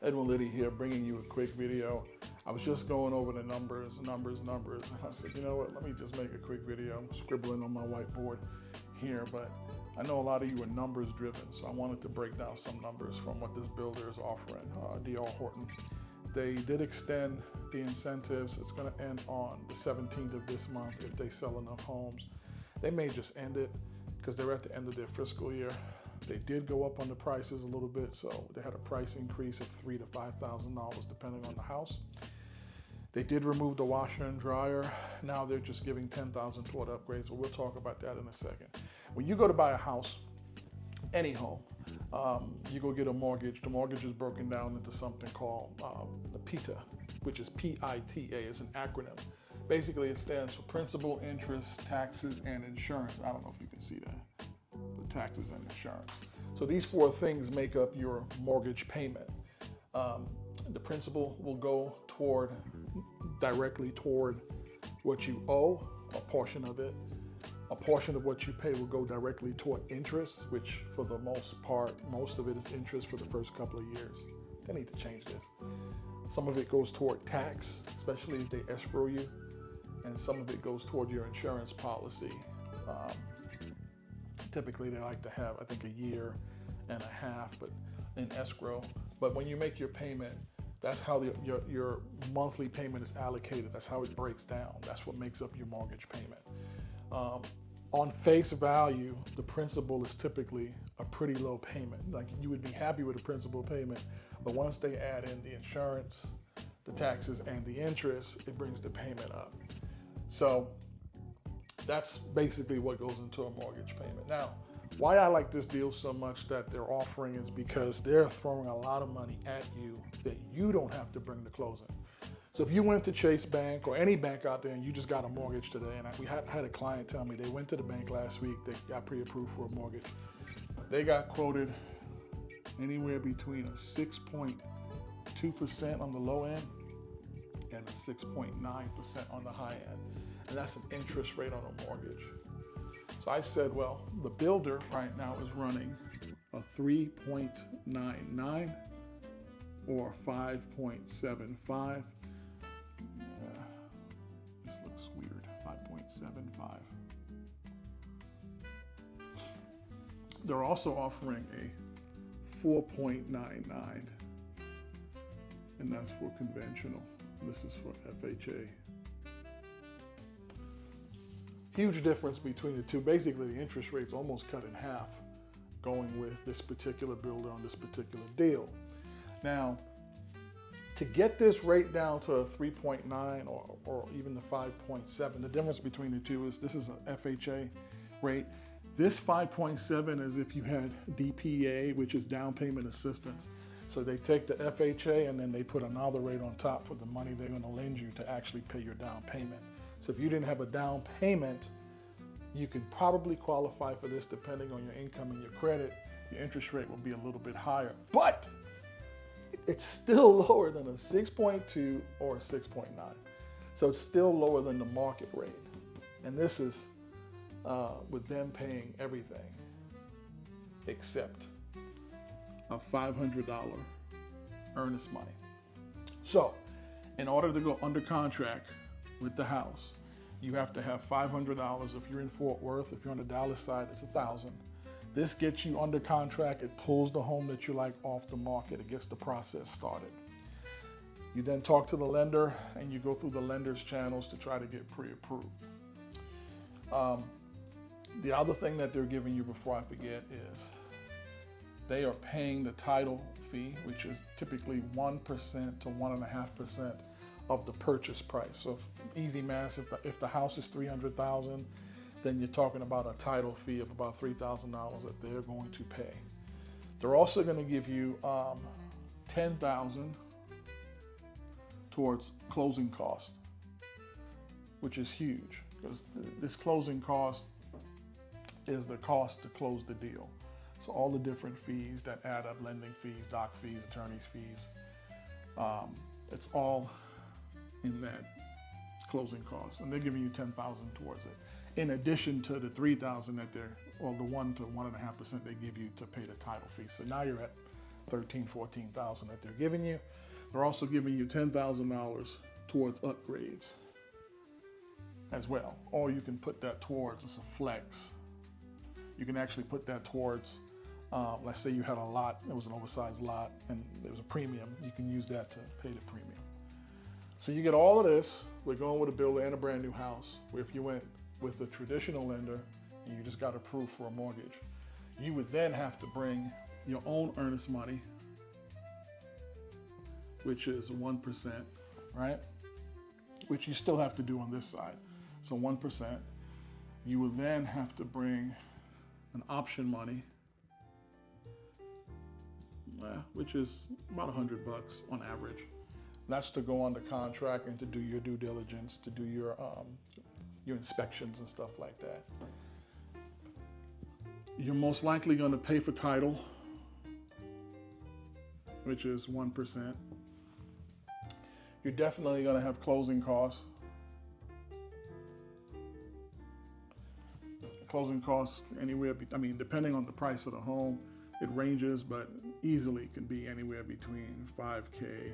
Edwin Liddy here, bringing you a quick video. I was just going over the numbers, and I said, you know what, let me just make a quick video. I'm scribbling on my whiteboard here, but I know a lot of you are numbers driven, so I wanted to break down some numbers from what this builder is offering, DR Horton. They did extend the incentives. It's going to end on the 17th of this month if they sell enough homes. They may just end it because they're at the end of their fiscal year. They did go up on the prices a little bit, so they had a price increase of $3,000 to $5,000 depending on the house. They did remove the washer and dryer. Now they're just giving $10,000 toward upgrades, so we'll talk about that in a second. When you go to buy a house, any home, you go get a mortgage. The mortgage is broken down into something called the PITA, which is P-I-T-A, it's an acronym. Basically, it stands for principal, interest, taxes, and insurance. I don't know if you can see that, but taxes and insurance. So these four things make up your mortgage payment. The principal will go directly toward what you owe, a portion of it. A portion of what you pay will go directly toward interest, which for the most part, most of it is interest for the first couple of years. They need to change this. Some of it goes toward tax, especially if they escrow you, and some of it goes toward your insurance policy. Typically they like to have, I think, a year and a half but in escrow. But when you make your payment, that's how your monthly payment is allocated. That's how it breaks down. That's what makes up your mortgage payment. On face value, the principal is typically a pretty low payment. Like, you would be happy with a principal payment, but once they add in the insurance, the taxes, and the interest, it brings the payment up. So that's basically what goes into a mortgage payment. Now, why I like this deal so much that they're offering is because they're throwing a lot of money at you that you don't have to bring to closing. So if you went to Chase Bank or any bank out there and you just got a mortgage today, and we had a client tell me they went to the bank last week, they got pre-approved for a mortgage. They got quoted anywhere between a 6.2% on the low end and a 6.9% on the high end. And that's an interest rate on a mortgage. So I said, well, the builder right now is running a 3.99 or 5.75. This looks weird, 5.75. They're also offering a 4.99, and that's for conventional. This is for FHA. Huge difference between the two. Basically, the interest rate's almost cut in half going with this particular builder on this particular deal. Now, to get this rate down to a 3.9 or even the 5.7, the difference between the two is this is an FHA rate. This 5.7 is if you had DPA, which is down payment assistance. So they take the FHA and then they put another rate on top for the money they're going to lend you to actually pay your down payment. So if you didn't have a down payment, you could probably qualify for this depending on your income and your credit. Your interest rate will be a little bit higher, but it's still lower than a 6.2 or a 6.9. So it's still lower than the market rate. And this is with them paying everything except a $500 earnest money. So in order to go under contract with the house, you have to have $500. If you're in Fort Worth, if you're on the Dallas side, it's $1,000. This gets you under contract. It pulls the home that you like off the market. It gets the process started. You then talk to the lender and you go through the lender's channels to try to get pre-approved. The other thing that they're giving you, before I forget, is they are paying the title fee, which is typically 1% to 1.5% of the purchase price. So easy math, if the house is $300,000, then you're talking about a title fee of about $3,000 that they're going to pay. They're also going to give you $10,000 towards closing costs, which is huge because this closing cost is the cost to close the deal. So all the different fees that add up, lending fees, doc fees, attorney's fees, it's all in that closing costs, and they're giving you $10,000 towards it, in addition to the $3,000 that they're, or the 1 to 1.5% they give you to pay the title fee. So now you're at 13, 14,000 that they're giving you. They're also giving you $10,000 towards upgrades as well. Or you can put that towards, it's a flex. You can actually put that towards, let's say you had a lot, it was an oversized lot, and there was a premium. You can use that to pay the premium. So you get all of this. We're going with a builder and a brand new house, where if you went with a traditional lender and you just got approved for a mortgage, you would then have to bring your own earnest money, which is 1%, right? Which you still have to do on this side. So 1%. You will then have to bring an option money, which is about $100 on average. That's to go under contract and to do your due diligence, to do your inspections and stuff like that. You're most likely going to pay for title, which is 1%. You're definitely going to have closing costs. Closing costs anywhere, I mean, depending on the price of the home, it ranges, but easily can be anywhere between $5K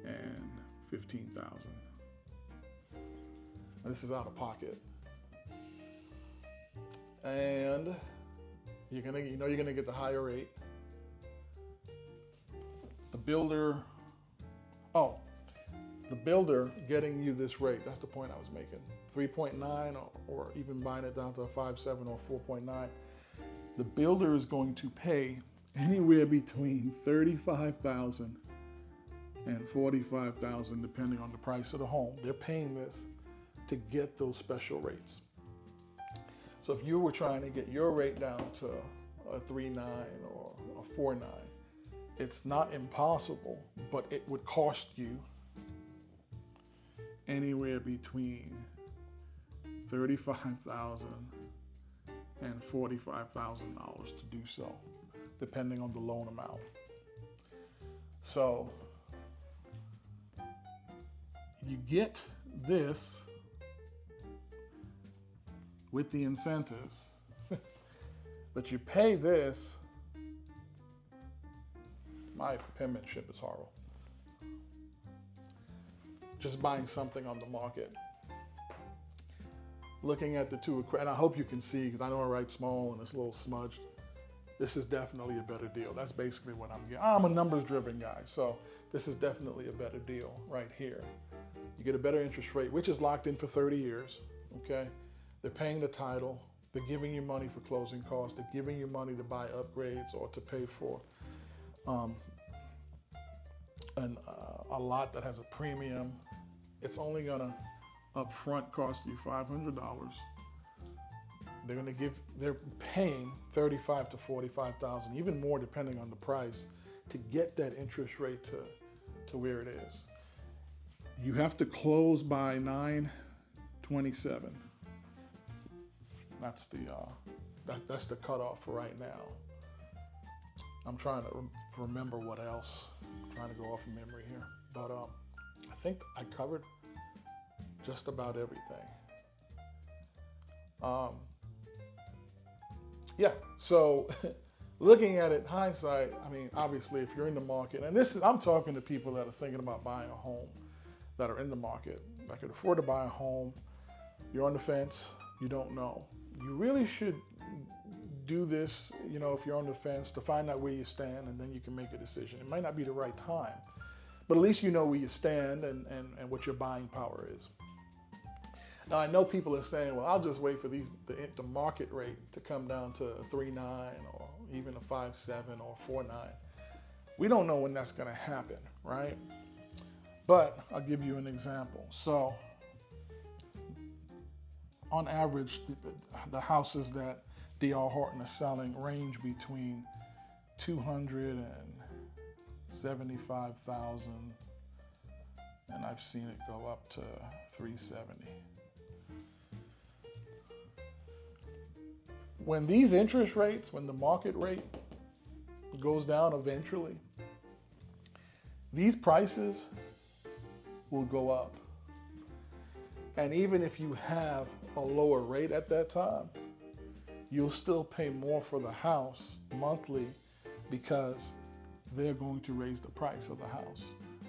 and $15,000. This is out of pocket. And you're gonna get the higher rate. The builder getting you this rate, that's the point I was making. 3.9 or even buying it down to a 5.7 or 4.9. The builder is going to pay anywhere between $35,000 and $45,000 depending on the price of the home. They're paying this to get those special rates. So if you were trying to get your rate down to a 3.9 or a 4.9, it's not impossible, but it would cost you anywhere between $35,000 and $45,000 to do so, depending on the loan amount. So you get this with the incentives, but you pay this. My penmanship is horrible. Just buying something on the market. Looking at the two, and I hope you can see, because I know I write small and it's a little smudged. This is definitely a better deal. That's basically what I'm getting. I'm a numbers-driven guy, so this is definitely a better deal right here. You get a better interest rate, which is locked in for 30 years, okay? They're paying the title. They're giving you money for closing costs. They're giving you money to buy upgrades or to pay for a lot that has a premium. It's only gonna upfront cost you $500. They're paying $35,000 to $45,000, even more depending on the price, to get that interest rate to where it is. You have to close by 9/27. That's the cutoff for right now. I'm trying to remember what else. I'm trying to go off of memory here, but I think I covered just about everything. Yeah, so looking at it hindsight, I mean, obviously if you're in the market, and I'm talking to people that are thinking about buying a home, that are in the market, that could afford to buy a home, you're on the fence, you don't know. You really should do this, if you're on the fence, to find out where you stand, and then you can make a decision. It might not be the right time, but at least you know where you stand and what your buying power is. Now, I know people are saying, well, I'll just wait for the market rate to come down to a 3.9 or even a 5.7 or 4.9. We don't know when that's going to happen, right? But I'll give you an example. So on average, the houses that D.R. Horton is selling range between $275,000, and I've seen it go up to $370,000. When these interest rates, when the market rate goes down eventually, these prices will go up. And even if you have a lower rate at that time, you'll still pay more for the house monthly, because they're going to raise the price of the house,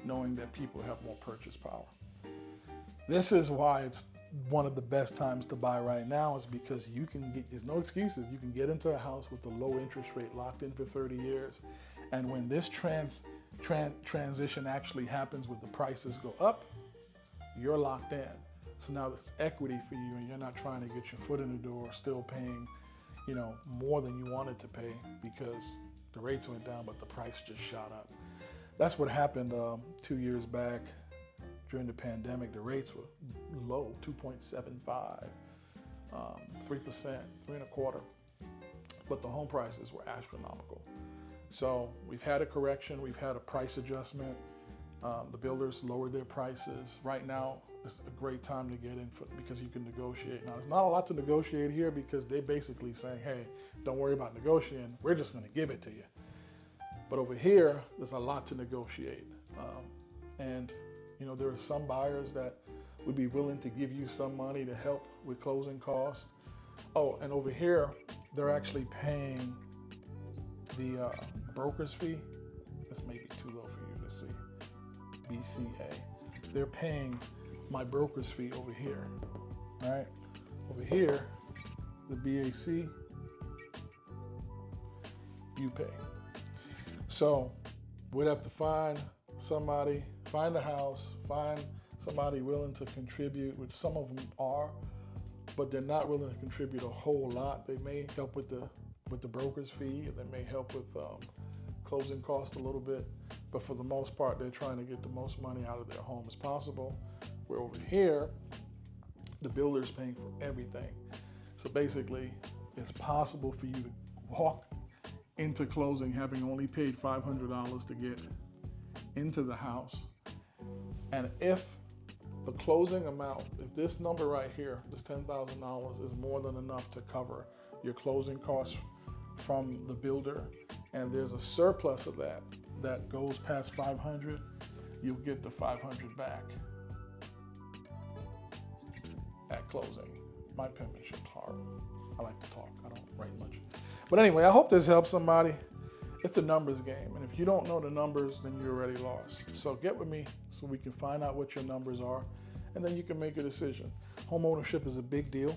knowing that people have more purchase power. This is why it's one of the best times to buy right now, is because you can get, there's no excuses. You can get into a house with a low interest rate locked in for 30 years. And when this transition actually happens, where the prices go up, you're locked in. So now it's equity for you, and you're not trying to get your foot in the door, still paying, you know, more than you wanted to pay because the rates went down, but the price just shot up. That's what happened 2 years back during the pandemic. The rates were low, 2.75, 3%, 3.25%, but the home prices were astronomical. So we've had a correction, we've had a price adjustment. The builders lowered their prices. Right now, it's a great time to get in because you can negotiate. Now, there's not a lot to negotiate here because they're basically saying, hey, don't worry about negotiating. We're just going to give it to you. But over here, there's a lot to negotiate. And, you know, there are some buyers that would be willing to give you some money to help with closing costs. Oh, and over here, they're actually paying the broker's fee. This may be too low for you to see. BCA. They're paying my broker's fee over here, right? Over here, the BAC, you pay. So we'd have to find somebody, find a house, find somebody willing to contribute, which some of them are, but they're not willing to contribute a whole lot. They may help with the broker's fee, and they may help with closing costs a little bit, but for the most part, they're trying to get the most money out of their home as possible. Where over here, the builder's paying for everything. So basically, it's possible for you to walk into closing having only paid $500 to get into the house. And if the closing amount, if this number right here, this $10,000 is more than enough to cover your closing costs from the builder, and there's a surplus of that goes past 500, you'll get the 500 back at closing. My penmanship's horrible. I like to talk, I don't write much. But anyway, I hope this helps somebody. It's a numbers game, and if you don't know the numbers, then you're already lost. So get with me so we can find out what your numbers are, and then you can make a decision. Home ownership is a big deal.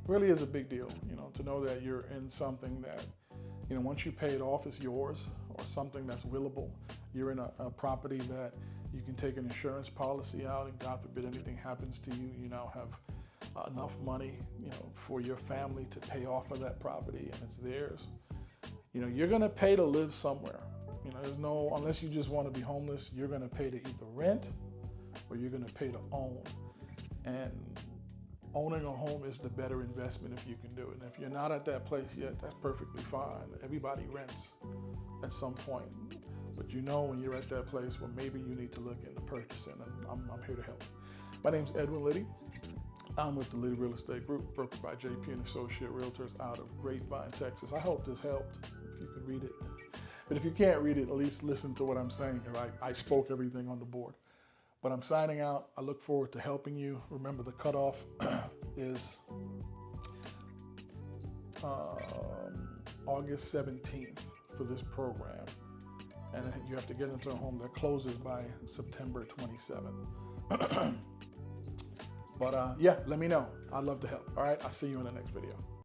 It really is a big deal, you know, to know that you're in something that, you know, once you pay it off, it's yours, or something that's willable. You're in a property that you can take an insurance policy out, and God forbid anything happens to you, you now have enough money, you know, for your family to pay off of that property, and it's theirs. You know, you're gonna pay to live somewhere. You know, there's no, unless you just want to be homeless, you're gonna pay to either rent or you're gonna pay to own. And owning a home is the better investment if you can do it. And if you're not at that place yet, that's perfectly fine. Everybody rents at some point. But you know when you're at that place where maybe you need to look into purchasing, and I'm here to help. My name's Edwin Liddy. I'm with the Liddy Real Estate Group, brokered by JP and Associate Realtors out of Grapevine, Texas. I hope this helped, if you could read it. But if you can't read it, at least listen to what I'm saying, because I spoke everything on the board. But I'm signing out. I look forward to helping you. Remember, the cutoff is August 17th for this program. And you have to get into a home that closes by September 27th. But yeah, let me know. I'd love to help. All right, I'll see you in the next video.